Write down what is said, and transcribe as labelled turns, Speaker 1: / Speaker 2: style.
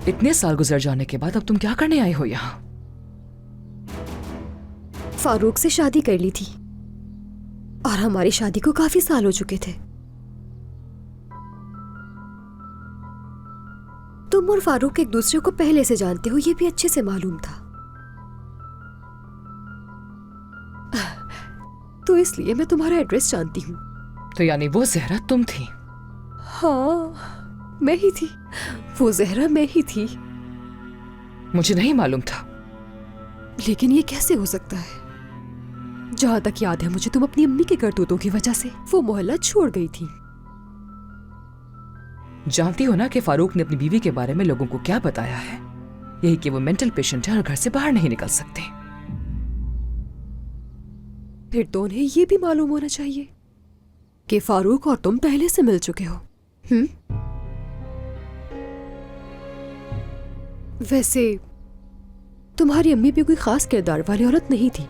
Speaker 1: इतने साल गुजर जाने के बाद अब तुम क्या करने आई हो यहाँ?
Speaker 2: फारूक से शादी कर ली थी और हमारी शादी को काफी साल हो चुके थे। तुम और फारूक एक दूसरे को पहले से जानते हो, ये भी अच्छे से मालूम था। तो इसलिए मैं तुम्हारा एड्रेस जानती हूँ।
Speaker 1: तो यानी वो ज़हरा तुम थी?
Speaker 2: हाँ, मैं ही थी। वो ज़हरा मैं ही थी।
Speaker 1: मुझे नहीं मालूम था।
Speaker 2: लेकिन ये कैसे हो सकता है? जहां तक याद है मुझे, तुम अपनी अम्मी के करतूतों की वजह से वो मोहल्ला छोड़ गई थी।
Speaker 1: जानती हो ना कि फारूक ने अपनी बीवी के बारे में लोगों को क्या बताया है? यही कि वो मेंटल पेशेंट है और घर से बाहर नहीं निकल सकते।
Speaker 2: फिर तो उन्हें ये भी मालूम होना चाहिए कि फारूक और तुम पहले से मिल चुके हो। वैसे तुम्हारी अम्मी भी कोई खास किरदार वाली औरत नहीं थी।